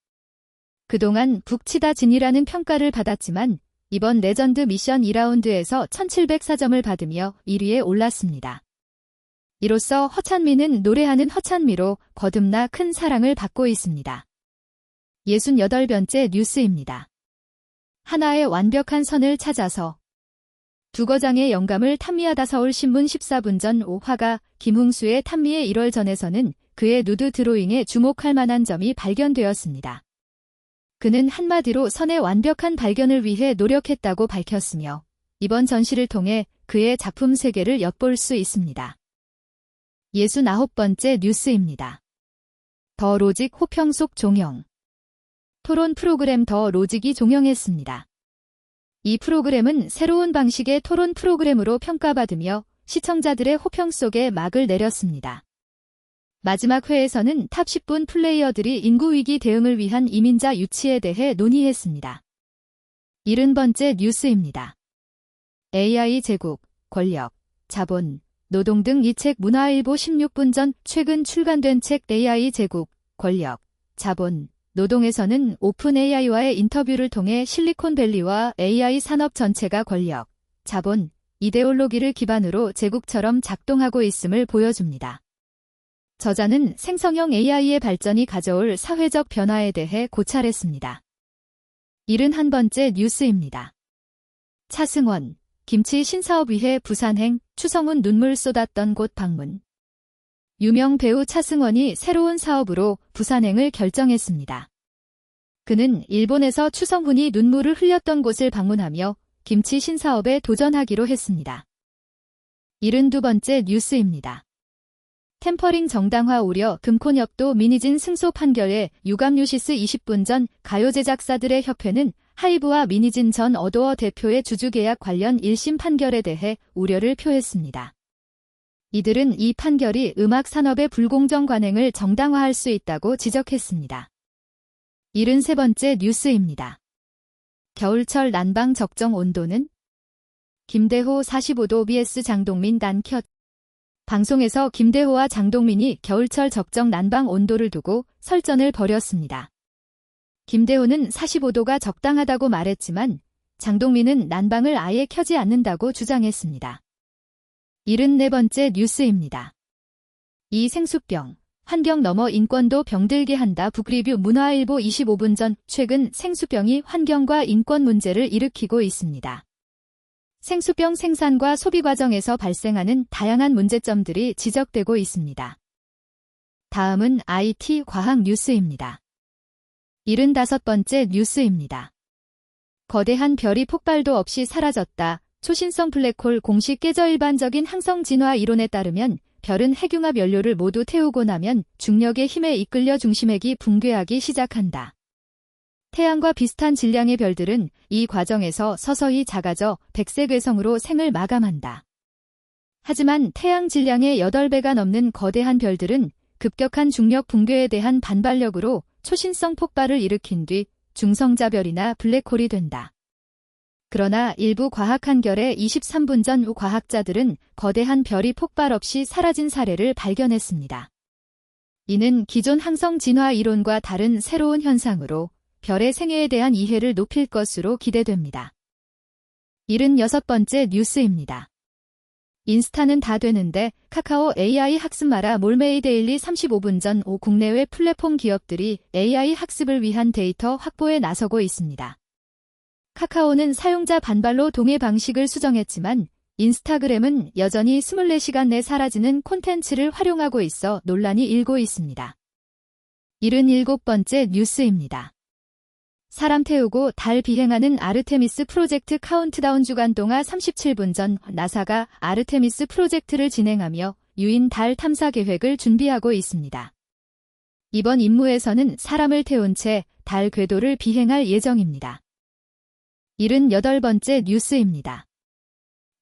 그동안 북치다 진이라는 평가를 받았지만 이번 레전드 미션 2라운드에서 1704점을 받으며 1위에 올랐습니다. 이로써 허찬미는 노래하는 허찬미로 거듭나 큰 사랑을 받고 있습니다. 68번째 뉴스입니다. 하나의 완벽한 선을 찾아서 두거장의 영감을 탐미하다 서울신문 14분 전 오화가 김흥수의 탐미의 1월 전에서는 그의 누드 드로잉에 주목할 만한 점이 발견되었습니다. 그는 한마디로 선의 완벽한 발견을 위해 노력했다고 밝혔으며 이번 전시를 통해 그의 작품 세계를 엿볼 수 있습니다. 69번째 뉴스입니다. 더 로직 호평속 종영. 토론 프로그램 더 로직이 종영했습니다. 이 프로그램은 새로운 방식의 토론 프로그램으로 평가받으며 시청자들의 호평 속에 막을 내렸습니다. 마지막 회에서는 탑 10분 플레이어들이 인구위기 대응을 위한 이민자 유치에 대해 논의했습니다. 70번째 뉴스입니다. AI 제국, 권력, 자본, 노동 등 이 책 문화일보 16분 전 최근 출간된 책 AI 제국, 권력, 자본, 노동에서는 오픈 AI와의 인터뷰를 통해 실리콘밸리와 AI 산업 전체가 권력, 자본, 이데올로기를 기반으로 제국처럼 작동하고 있음을 보여줍니다. 저자는 생성형 AI의 발전이 가져올 사회적 변화에 대해 고찰했습니다. 71번째 뉴스입니다. 차승원, 김치 신사업위해 부산행, 추성훈 눈물 쏟았던 곳 방문. 유명 배우 차승원이 새로운 사업으로 부산행을 결정했습니다. 그는 일본에서 추성훈이 눈물을 흘렸던 곳을 방문하며 김치 신사업에 도전하기로 했습니다. 72번째 뉴스입니다. 템퍼링 정당화 우려 금콘협도 미니진 승소 판결에 유감뉴시스 20분 전 가요 제작사들의 협회는 하이브와 미니진 전 어도어 대표의 주주계약 관련 1심 판결에 대해 우려를 표했습니다. 이들은 이 판결이 음악 산업의 불공정 관행을 정당화할 수 있다고 지적했습니다. 73번째 뉴스입니다. 겨울철 난방 적정 온도는? 김대호 45도 vs 장동민 난컷. 방송에서 김대호와 장동민이 겨울철 적정 난방 온도를 두고 설전을 벌였습니다. 김대호는 45도가 적당하다고 말했지만 장동민은 난방을 아예 켜지 않는다고 주장했습니다. 74번째 뉴스입니다. 이 생수병, 환경 넘어 인권도 병들게 한다. 북리뷰 문화일보 25분 전 최근 생수병이 환경과 인권 문제를 일으키고 있습니다. 생수병 생산과 소비 과정에서 발생하는 다양한 문제점들이 지적되고 있습니다. 다음은 IT 과학 뉴스입니다. 75번째 뉴스입니다. 거대한 별이 폭발도 없이 사라졌다. 초신성 블랙홀 공식 깨져. 일반적인 항성 진화 이론에 따르면 별은 핵융합 연료를 모두 태우고 나면 중력의 힘에 이끌려 중심핵이 붕괴하기 시작한다. 태양과 비슷한 질량의 별들은 이 과정에서 서서히 작아져 백색 외성으로 생을 마감한다. 하지만 태양 질량의 8배가 넘는 거대한 별들은 급격한 중력 붕괴에 대한 반발력으로 초신성 폭발을 일으킨 뒤 중성자별이나 블랙홀이 된다. 그러나 일부 과학 한결의 23분 전 과학자들은 거대한 별이 폭발 없이 사라진 사례를 발견했습니다. 이는 기존 항성 진화 이론과 다른 새로운 현상으로 별의 생애에 대한 이해를 높일 것으로 기대됩니다. 76번째 뉴스입니다. 인스타는 다 되는데 카카오 AI 학습 마라 몰메이 데일리 35분 전 국내외 플랫폼 기업들이 AI 학습을 위한 데이터 확보에 나서고 있습니다. 카카오는 사용자 반발로 동의 방식을 수정했지만 인스타그램은 여전히 24시간 내 사라지는 콘텐츠를 활용하고 있어 논란이 일고 있습니다. 77번째 뉴스입니다. 사람 태우고 달 비행하는 아르테미스 프로젝트 카운트다운 주간 동안 37분 전 나사가 아르테미스 프로젝트를 진행하며 유인 달 탐사 계획을 준비하고 있습니다. 이번 임무에서는 사람을 태운 채 달 궤도를 비행할 예정입니다. 78번째 뉴스입니다.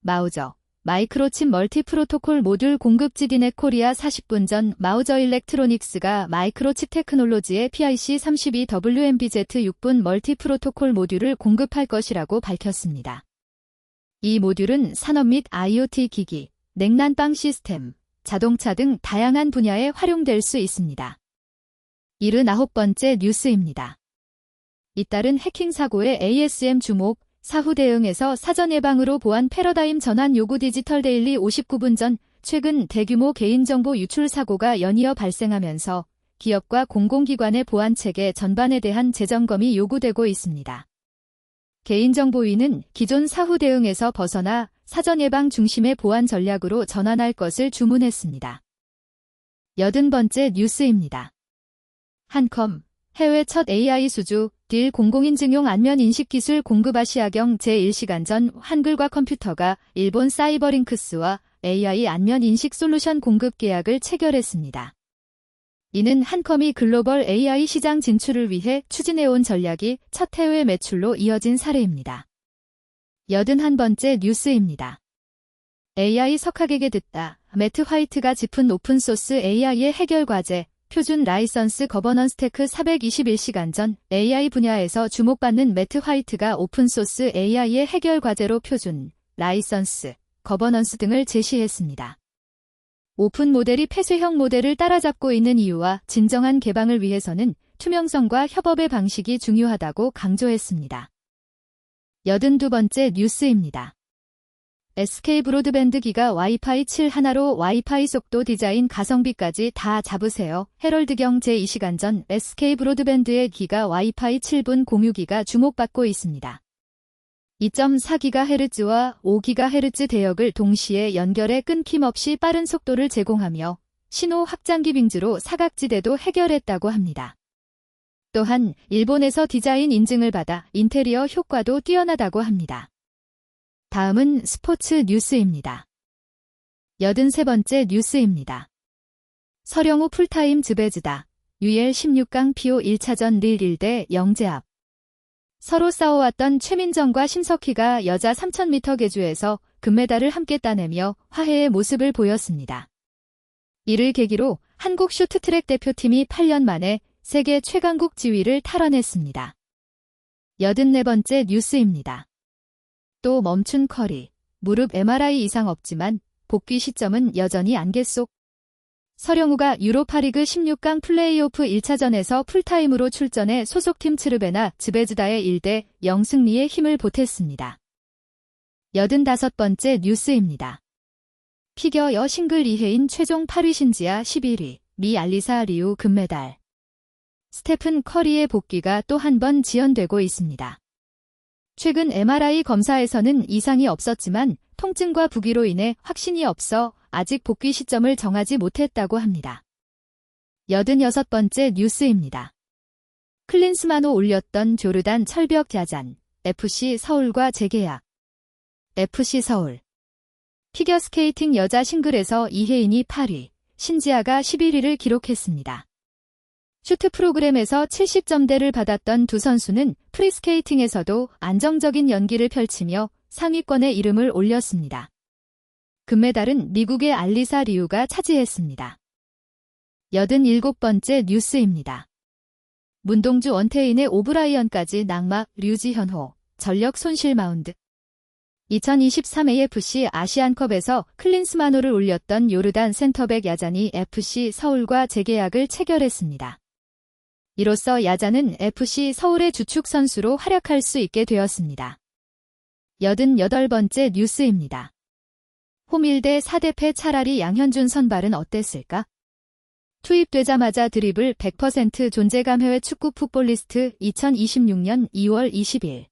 마우저, 마이크로칩 멀티 프로토콜 모듈 공급 지디넷 코리아 40분 전 마우저 일렉트로닉스가 마이크로칩 테크놀로지의 PIC32WMBZ6분 멀티 프로토콜 모듈을 공급할 것이라고 밝혔습니다. 이 모듈은 산업 및 IoT 기기, 냉난방 시스템, 자동차 등 다양한 분야에 활용될 수 있습니다. 79번째 뉴스입니다. 잇따른 해킹 사고의 ASM 주목, 사후 대응에서 사전 예방으로 보안 패러다임 전환 요구 디지털 데일리 59분 전 최근 대규모 개인정보 유출 사고가 연이어 발생하면서 기업과 공공기관의 보안 체계 전반에 대한 재점검이 요구되고 있습니다. 개인정보위는 기존 사후 대응에서 벗어나 사전 예방 중심의 보안 전략으로 전환할 것을 주문했습니다. 80번째 뉴스입니다. 한컴, 해외 첫 AI 수주, 딜 공공인증용 안면 인식 기술 공급 아시아경 제1시간 전 한글과 컴퓨터가 일본 사이버링크스와 AI 안면 인식 솔루션 공급 계약을 체결했습니다. 이는 한컴이 글로벌 AI 시장 진출을 위해 추진해온 전략이 첫 해외 매출로 이어진 사례입니다. 81번째 뉴스입니다. AI 석학에게 듣다. 매트 화이트가 짚은 오픈소스 AI의 해결 과제, 표준 라이선스 거버넌스 테크 421시간 전 AI 분야에서 주목받는 매트 화이트가 오픈소스 AI의 해결 과제로 표준, 라이선스, 거버넌스 등을 제시했습니다. 오픈 모델이 폐쇄형 모델을 따라잡고 있는 이유와 진정한 개방을 위해서는 투명성과 협업의 방식이 중요하다고 강조했습니다. 82번째 뉴스입니다. SK 브로드밴드 기가 와이파이 7 하나로 와이파이 속도 디자인 가성비까지 다 잡으세요. 헤럴드경 제2시간 전 SK 브로드밴드의 기가 와이파이 7분 공유기가 주목받고 있습니다. 2.4GHz와 5GHz 대역을 동시에 연결해 끊김없이 빠른 속도를 제공하며 신호 확장기 빙주로 사각지대도 해결했다고 합니다. 또한 일본에서 디자인 인증을 받아 인테리어 효과도 뛰어나다고 합니다. 다음은 스포츠 뉴스입니다. 83번째 뉴스입니다. 서령우 풀타임 즈베즈다. UL 16강 PO 1차전 릴 1대 0제압. 서로 싸워왔던 최민정과 심석희가 여자 3000m 계주에서 금메달을 함께 따내며 화해의 모습을 보였습니다. 이를 계기로 한국 쇼트트랙 대표팀이 8년 만에 세계 최강국 지위를 탈환했습니다. 84번째 뉴스입니다. 또 멈춘 커리. 무릎 MRI 이상 없지만 복귀 시점은 여전히 안개 속. 서령우가 유로파리그 16강 플레이오프 1차전에서 풀타임으로 출전해 소속팀 츠르베나 즈베즈다의 1대 0 승리에 힘을 보탰습니다. 85번째 뉴스입니다. 피겨 여 싱글 2회인 최종 8위 신지아 11위, 미 알리사 리우 금메달. 스테픈 커리의 복귀가 또 한 번 지연되고 있습니다. 최근 MRI 검사에서는 이상이 없었지만 통증과 부기로 인해 확신이 없어 아직 복귀 시점을 정하지 못했다고 합니다. 86번째 뉴스입니다. 클린스만호 올렸던 조르단 철벽 야잔, FC 서울과 재계약. FC 서울. 피겨스케이팅 여자 싱글에서 이혜인이 8위, 신지아가 11위를 기록했습니다. 슈트 프로그램에서 70점대를 받았던 두 선수는 프리스케이팅에서도 안정적인 연기를 펼치며 상위권에 이름을 올렸습니다. 금메달은 미국의 알리사 리우가 차지했습니다. 87번째 뉴스입니다. 문동주 원태인의 오브라이언까지 낙마 류지현호, 전력 손실 마운드. 2023 AFC 아시안컵에서 클린스만호를 올렸던 요르단 센터백 야잔이 FC 서울과 재계약을 체결했습니다. 이로써 야잔은 FC 서울의 주축 선수로 활약할 수 있게 되었습니다. 88번째 뉴스입니다. 홈1대 4대패 차라리 양현준 선발은 어땠을까? 투입되자마자 드리블 100% 존재감 해외 축구 풋볼리스트 2026년 2월 20일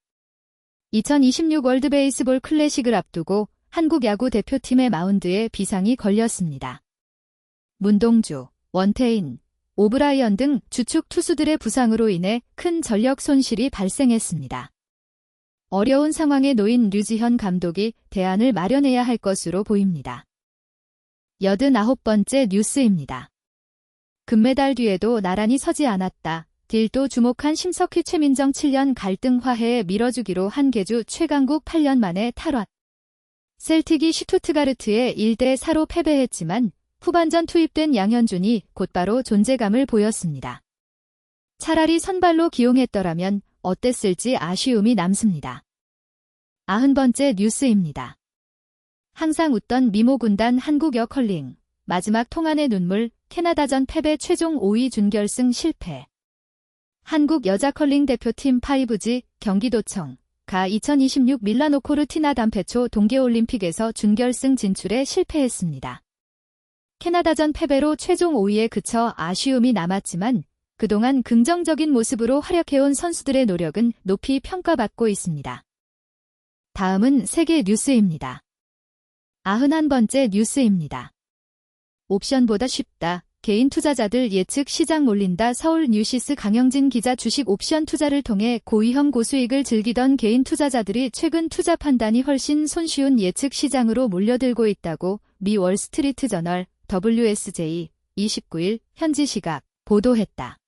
2026 월드베이스볼 클래식을 앞두고 한국 야구 대표팀의 마운드에 비상이 걸렸습니다. 문동주, 원태인, 오브라이언 등 주축 투수들의 부상으로 인해 큰 전력 손실이 발생했습니다. 어려운 상황에 놓인 류지현 감독이 대안을 마련해야 할 것으로 보입니다. 89번째 뉴스입니다. 금메달 뒤에도 나란히 서지 않았다. 딜도 주목한 심석희 최민정 7년 갈등 화해에 밀어주기로 한 계주 최강국 8년 만에 탈환. 셀틱이 슈투트가르트에 1대 4로 패배했지만 후반전 투입된 양현준이 곧바로 존재감을 보였습니다. 차라리 선발로 기용했더라면 어땠을지 아쉬움이 남습니다. 90번째 뉴스입니다. 항상 웃던 미모군단 한국 여컬링. 마지막 통안의 눈물, 캐나다전 패배 최종 5위 준결승 실패. 한국 여자 컬링 대표팀 5G 경기도청 가 2026 밀라노 코르티나 단페초 동계올림픽에서 준결승 진출에 실패했습니다. 캐나다전 패배로 최종 5위에 그쳐 아쉬움이 남았지만 그동안 긍정적인 모습으로 활약해온 선수들의 노력은 높이 평가받고 있습니다. 다음은 세계 뉴스입니다. 91번째 뉴스입니다. 옵션보다 쉽다. 개인 투자자들 예측 시장 몰린다. 서울 뉴시스 강영진 기자. 주식 옵션 투자를 통해 고위험 고수익을 즐기던 개인 투자자들이 최근 투자 판단이 훨씬 손쉬운 예측 시장으로 몰려들고 있다고 미 월스트리트 저널 WSJ 29일 현지 시각 보도했다.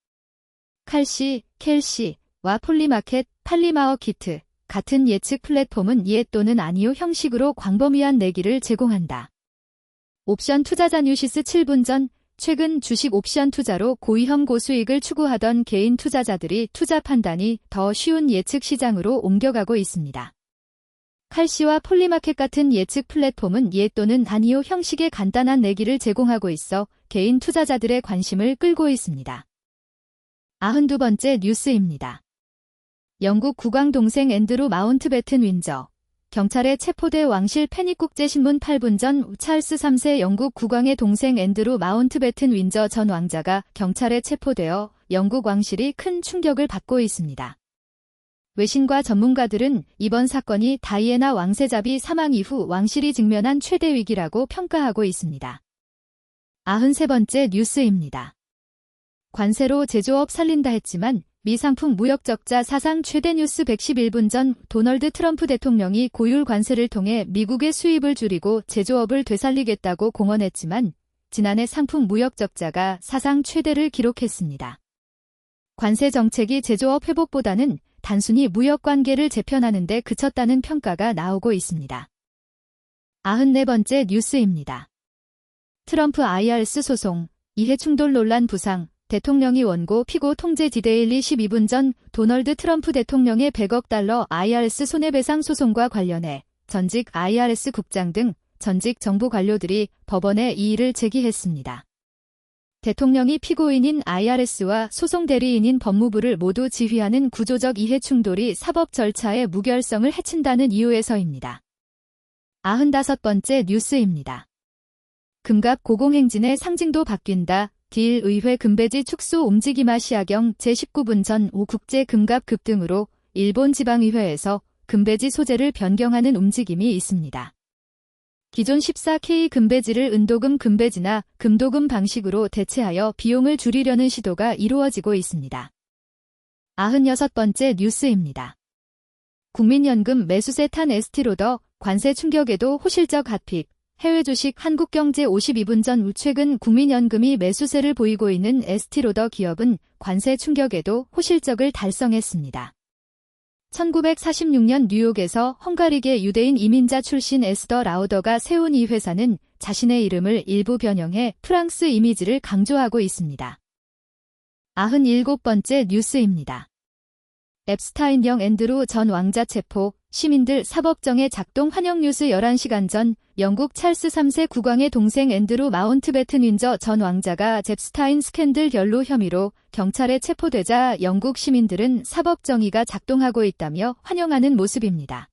칼시, 켈시와 폴리마켓, 팔리마어키트, 같은 예측 플랫폼은 예 또는 아니요 형식으로 광범위한 내기를 제공한다. 옵션 투자자 뉴시스 7분 전, 최근 주식 옵션 투자로 고위험 고수익을 추구하던 개인 투자자들이 투자 판단이 더 쉬운 예측 시장으로 옮겨가고 있습니다. 칼시와 폴리마켓 같은 예측 플랫폼은 예 또는 아니요 형식의 간단한 내기를 제공하고 있어 개인 투자자들의 관심을 끌고 있습니다. 92번째 뉴스입니다. 영국 국왕 동생 앤드루 마운트배튼 윈저. 경찰에 체포돼 왕실 패닉국제신문 8분 전 찰스 3세 영국 국왕의 동생 앤드루 마운트배튼 윈저 전 왕자가 경찰에 체포되어 영국 왕실이 큰 충격을 받고 있습니다. 외신과 전문가들은 이번 사건이 다이애나 왕세자비 사망 이후 왕실이 직면한 최대 위기라고 평가하고 있습니다. 93번째 뉴스입니다. 관세로 제조업 살린다 했지만 미 상품 무역 적자 사상 최대 뉴스 111분 전 도널드 트럼프 대통령이 고율 관세를 통해 미국의 수입을 줄이고 제조업을 되살리겠다고 공언했지만 지난해 상품 무역 적자가 사상 최대를 기록했습니다. 관세 정책이 제조업 회복보다는 단순히 무역 관계를 재편하는 데 그쳤다는 평가가 나오고 있습니다. 94번째 뉴스입니다. 트럼프 IRS 소송, 이해충돌 논란 부상, 대통령이 원고 피고 통제 디데일리 12분 전 도널드 트럼프 대통령의 100억 달러 IRS 손해배상 소송과 관련해 전직 IRS 국장 등 전직 정부 관료들이 법원에 이의를 제기했습니다. 대통령이 피고인인 IRS와 소송 대리인인 법무부를 모두 지휘하는 구조적 이해 충돌이 사법 절차의 무결성을 해친다는 이유에서입니다. 95번째 뉴스입니다. 금갑 고공행진의 상징도 바뀐다. 딜 의회 금배지 축소 움직임아 시아경 제19분 전 오 국제 금갑 급등으로 일본 지방의회에서 금배지 소재를 변경하는 움직임이 있습니다. 기존 14K 금배지를 은도금 금배지나 금도금 방식으로 대체하여 비용을 줄이려는 시도가 이루어지고 있습니다. 96번째 뉴스입니다. 국민연금 매수세 탄 에스티로더 관세 충격에도 호실적 핫픽. 해외 주식 한국경제 52분 전 최근 국민연금이 매수세를 보이고 있는 에스티로더 기업은 관세 충격에도 호실적을 달성했습니다. 1946년 뉴욕에서 헝가리계 유대인 이민자 출신 에스더 라우더가 세운 이 회사는 자신의 이름을 일부 변형해 프랑스 이미지를 강조하고 있습니다. 97번째 뉴스입니다. 앱스타인령 앤드루 전 왕자 체포, 시민들 사법정의 작동 환영 뉴스 11시간 전 영국 찰스 3세 국왕의 동생 앤드루 마운트배튼 윈저 전 왕자가 잽스타인 스캔들 연루 혐의로 경찰에 체포되자 영국 시민들은 사법정의가 작동하고 있다며 환영하는 모습입니다.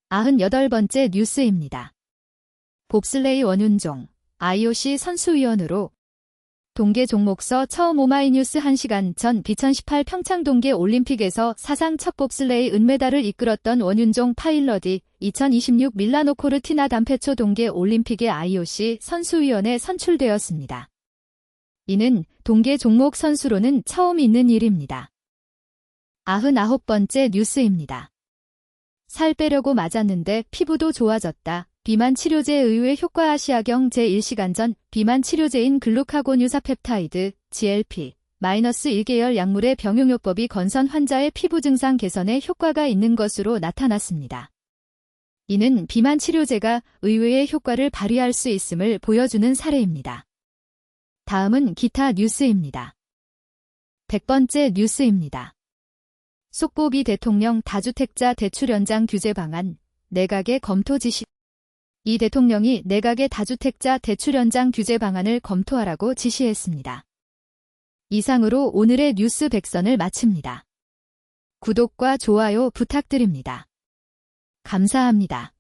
98번째 뉴스입니다. 봅슬레이 원윤종, IOC 선수위원으로 동계 종목서 처음 오마이뉴스 1시간 전 2018 평창 동계 올림픽에서 사상 첫 봅슬레이 은메달을 이끌었던 원윤종 파일럿이 2026 밀라노 코르티나 단페초 동계 올림픽의 IOC 선수위원에 선출되었습니다. 이는 동계 종목 선수로는 처음 있는 일입니다. 99번째 뉴스입니다. 살 빼려고 맞았는데 피부도 좋아졌다. 비만 치료제 의외 효과 아시아경 제1시간 전 비만 치료제인 글루카곤 유사 펩타이드 GLP-1계열 약물의 병용요법이 건선 환자의 피부 증상 개선에 효과가 있는 것으로 나타났습니다. 이는 비만 치료제가 의외의 효과를 발휘할 수 있음을 보여주는 사례입니다. 다음은 기타 뉴스입니다. 100번째 뉴스입니다. 속보비 대통령 다주택자 대출 연장 규제 방안, 내각의 검토 지시. 이 대통령이 내각의 다주택자 대출 연장 규제 방안을 검토하라고 지시했습니다. 이상으로 오늘의 뉴스 100선을 마칩니다. 구독과 좋아요 부탁드립니다. 감사합니다.